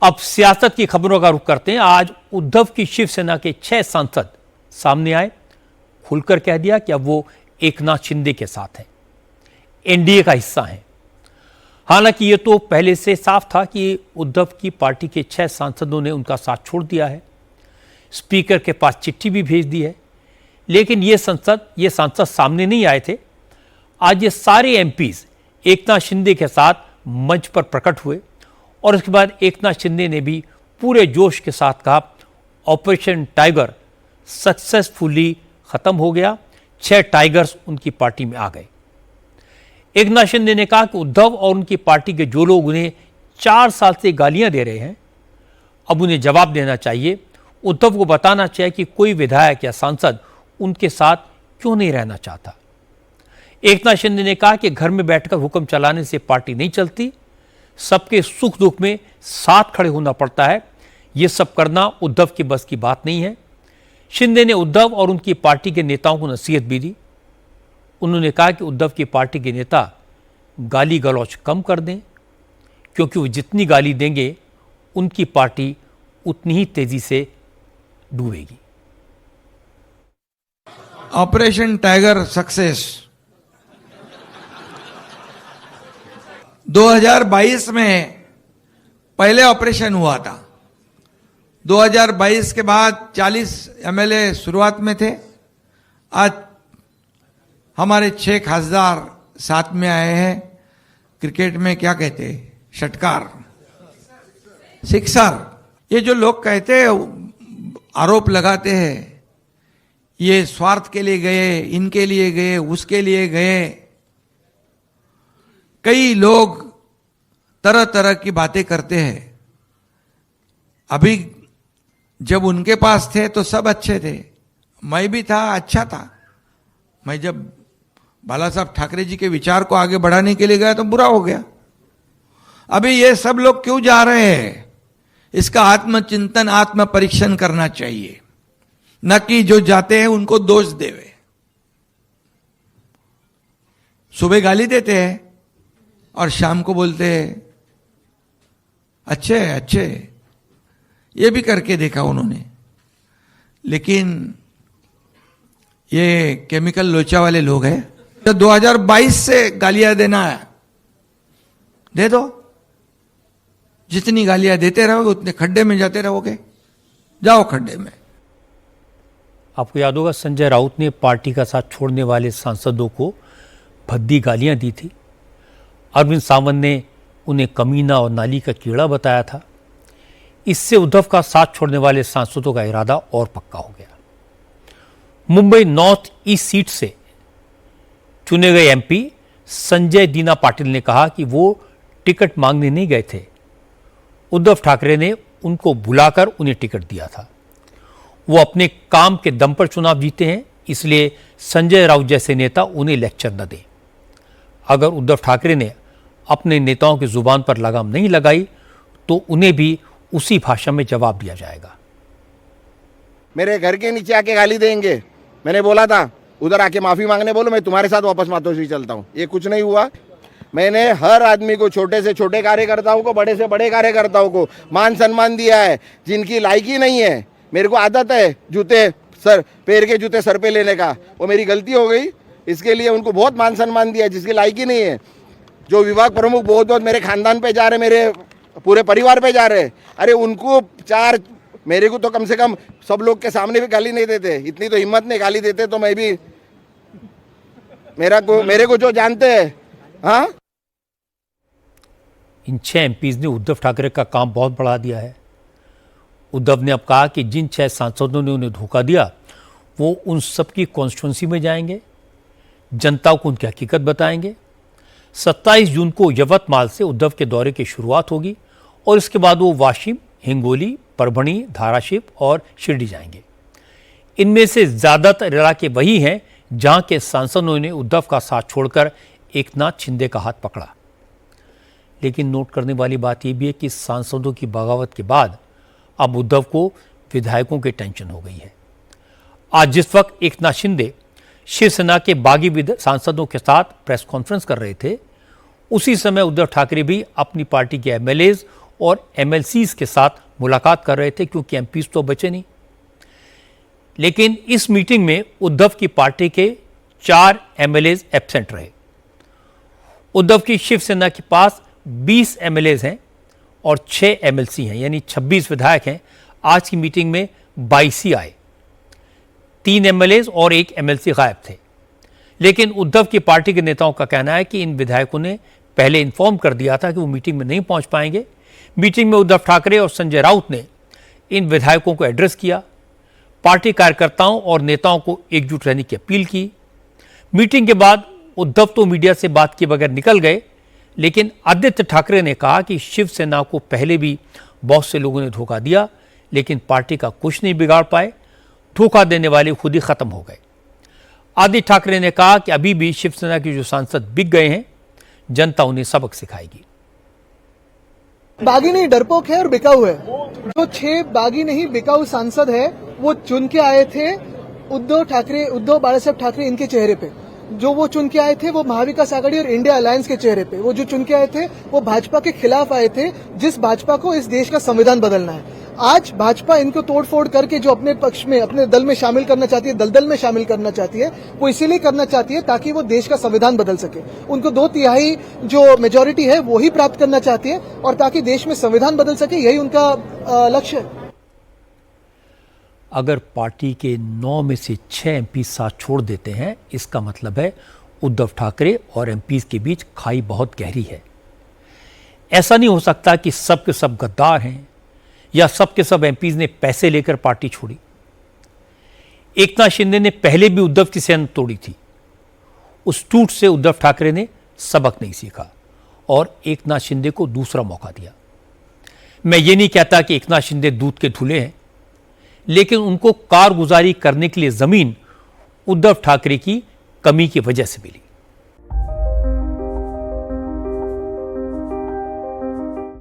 अब सियासत की खबरों का रुख करते हैं। आज उद्धव की शिवसेना के 6 सांसद सामने आए, खुलकर कह दिया कि अब वो एकनाथ शिंदे के साथ हैं, एनडीए का हिस्सा हैं। हालांकि ये तो पहले से साफ था कि उद्धव की पार्टी के 6 सांसदों ने उनका साथ छोड़ दिया है, स्पीकर के पास चिट्ठी भी भेज दी है, लेकिन ये सांसद सामने नहीं आए थे। आज ये सारे एमपीज एकनाथ शिंदे के साथ मंच पर प्रकट हुए और उसके बाद एकनाथ शिंदे ने भी पूरे जोश के साथ कहा, ऑपरेशन टाइगर सक्सेसफुली खत्म हो गया, 6 टाइगर्स उनकी पार्टी में आ गए। एकनाथ शिंदे ने कहा कि उद्धव और उनकी पार्टी के जो लोग उन्हें 4 साल से गालियां दे रहे हैं, अब उन्हें जवाब देना चाहिए। उद्धव को बताना चाहिए कि कोई विधायक या सांसद उनके साथ क्यों नहीं रहना चाहता। एकनाथ शिंदे ने कहा कि घर में बैठकर हुक्म चलाने से पार्टी नहीं चलती, सबके सुख दुख में साथ खड़े होना पड़ता है, ये सब करना उद्धव की बस की बात नहीं है। शिंदे ने उद्धव और उनकी पार्टी के नेताओं को नसीहत भी दी। उन्होंने कहा कि उद्धव की पार्टी के नेता गाली गलौज कम कर दें, क्योंकि वो जितनी गाली देंगे उनकी पार्टी उतनी ही तेजी से डूबेगी। ऑपरेशन टाइगर सक्सेस 2022 में पहले ऑपरेशन हुआ था। 2022 के बाद 40 एमएलए शुरुआत में थे। आज हमारे 6 खासदार साथ में आए हैं। क्रिकेट में क्या कहते हैं, षटकार, सिक्सर। ये जो लोग कहते हैं, आरोप लगाते हैं, ये स्वार्थ के लिए गए, इनके लिए गए, उसके लिए गए। कई लोग तरह तरह की बातें करते हैं। अभी जब उनके पास थे तो सब अच्छे थे, मैं भी था, अच्छा था। मैं जब बाला साहब ठाकरे जी के विचार को आगे बढ़ाने के लिए गया तो बुरा हो गया। अभी ये सब लोग क्यों जा रहे हैं, इसका आत्मचिंतन, आत्म परीक्षण करना चाहिए, न कि जो जाते हैं उनको दोष देवे। सुबह गाली देते हैं और शाम को बोलते हैं अच्छे अच्छे। ये भी करके देखा उन्होंने, लेकिन ये केमिकल लोचा वाले लोग हैं। तो 2022 से गालियां देना है, दे दो। जितनी गालियां देते रहोगे उतने खड्डे में जाते रहोगे। जाओ खड्डे में। आपको याद होगा संजय राउत ने पार्टी का साथ छोड़ने वाले सांसदों को भद्दी गालियां दी थी। अरविंद सावंत ने उन्हें कमीना और नाली का कीड़ा बताया था। इससे उद्धव का साथ छोड़ने वाले सांसदों का इरादा और पक्का हो गया। मुंबई नॉर्थ ईस्ट सीट से चुने गए एमपी संजय दीना पाटिल ने कहा कि वो टिकट मांगने नहीं गए थे, उद्धव ठाकरे ने उनको बुलाकर उन्हें टिकट दिया था। वो अपने काम के दम पर चुनाव जीते हैं, इसलिए संजय राउत जैसे नेता उन्हें लेक्चर न दें। अगर उद्धव ठाकरे ने अपने नेताओं की जुबान पर लगाम नहीं लगाई तो उन्हें भी उसी भाषा में जवाब दिया जाएगा। मेरे घर के नीचे आके गाली देंगे, मैंने बोला था उधर आके माफी मांगने बोलो, मैं तुम्हारे साथ वापस मातोश्री चलता हूँ। ये कुछ नहीं हुआ। मैंने हर आदमी को, छोटे से छोटे कार्यकर्ताओं को, बड़े से बड़े कार्यकर्ताओं को मान सम्मान दिया है। जिनकी लायकी नहीं है, मेरे को आदत है जूते सर, पैर के जूते सर पे लेने का, वो मेरी गलती हो गई, इसके लिए उनको बहुत मान सम्मान दिया। जिसकी लायकी नहीं है, जो विभाग प्रमुख बहुत मेरे खानदान पे जा रहे, मेरे पूरे परिवार पे जा रहे, अरे उनको 4, मेरे को तो कम से कम सब लोग के सामने भी गाली नहीं देते। इतनी तो हिम्मत नहीं, गाली देते तो मैं भी, मेरे को जो जानते हैं। हाँ, इन 6 एमपीज ने उद्धव ठाकरे का काम बहुत बढ़ा दिया है। उद्धव ने अब कहा कि जिन 6 सांसदों ने उन्हें धोखा दिया वो उन सबकी कॉन्स्टिट्यूंसी में जाएंगे, जनता को उनकी हकीकत बताएंगे। 27 जून को यवतमाल से उद्धव के दौरे की शुरुआत होगी और इसके बाद वो वाशिम, हिंगोली, परभणी, धाराशिव और शिरडी जाएंगे। इनमें से ज़्यादातर इलाके वही हैं जहां के सांसदों ने उद्धव का साथ छोड़कर एकनाथ शिंदे का हाथ पकड़ा। लेकिन नोट करने वाली बात यह भी है कि सांसदों की बगावत के बाद अब उद्धव को विधायकों की टेंशन हो गई है। आज जिस वक्त एकनाथ शिंदे शिवसेना के बागी सांसदों के साथ प्रेस कॉन्फ्रेंस कर रहे थे, उसी समय उद्धव ठाकरे भी अपनी पार्टी के एमएलएज और एमएलसीज के साथ मुलाकात कर रहे थे, क्योंकि एमपीज तो बचे नहीं। लेकिन इस मीटिंग में उद्धव की पार्टी के 4 एमएलएज एब्सेंट रहे। उद्धव की शिवसेना के पास 20 एमएलएज हैं और 6 एमएलसी हैं, यानी 26 विधायक हैं। आज की मीटिंग में 22 ही आए, 3 एमएलएज और 1 एमएलसी गायब थे। लेकिन उद्धव की पार्टी के नेताओं का कहना है कि इन विधायकों ने पहले इन्फॉर्म कर दिया था कि वो मीटिंग में नहीं पहुंच पाएंगे। मीटिंग में उद्धव ठाकरे और संजय राउत ने इन विधायकों को एड्रेस किया, पार्टी कार्यकर्ताओं और नेताओं को एकजुट रहने की अपील की। मीटिंग के बाद उद्धव तो मीडिया से बात किए बगैर निकल गए, लेकिन आदित्य ठाकरे ने कहा कि शिवसेना को पहले भी बहुत से लोगों ने धोखा दिया, लेकिन पार्टी का कुछ नहीं बिगाड़ पाए। धोखा देने वाले खुद ही खत्म हो गए। आदित्य ठाकरे ने कहा कि अभी भी शिवसेना के जो सांसद बिक गए हैं, जनता उन्हें सबक सिखाएगी। बागी नहीं, डरपोक है और बिकाऊ है। जो 6 बागी नहीं बिकाऊ सांसद है, वो चुन के आए थे उद्धव बालासाहेब ठाकरे इनके चेहरे पे। जो वो चुन के आए थे वो महाविकास आघाड़ी और इंडिया अलायंस के चेहरे पे। वो जो चुन के आए थे वो भाजपा के खिलाफ आए थे, जिस भाजपा को इस देश का संविधान बदलना है। आज भाजपा इनको तोड़फोड़ करके जो अपने पक्ष में, अपने दल में शामिल करना चाहती है, दलदल में शामिल करना चाहती है, वो इसीलिए करना चाहती है ताकि वो देश का संविधान बदल सके। उनको 2/3 जो मेजोरिटी है वो ही प्राप्त करना चाहती है, और ताकि देश में संविधान बदल सके, यही उनका लक्ष्य है। अगर पार्टी के 9 में से 6 एमपी साथ छोड़ देते हैं, इसका मतलब है उद्धव ठाकरे और एमपीज के बीच खाई बहुत गहरी है। ऐसा नहीं हो सकता कि सब के सब गद्दार हैं या सब के सब एमपीज ने पैसे लेकर पार्टी छोड़ी। एकनाथ शिंदे ने पहले भी उद्धव की सेना तोड़ी थी। उस टूट से उद्धव ठाकरे ने सबक नहीं सीखा और एकनाथ शिंदे को दूसरा मौका दिया। मैं ये नहीं कहता कि एकनाथ शिंदे दूध के धुले हैं, लेकिन उनको कारगुजारी करने के लिए जमीन उद्धव ठाकरे की कमी की वजह से मिली।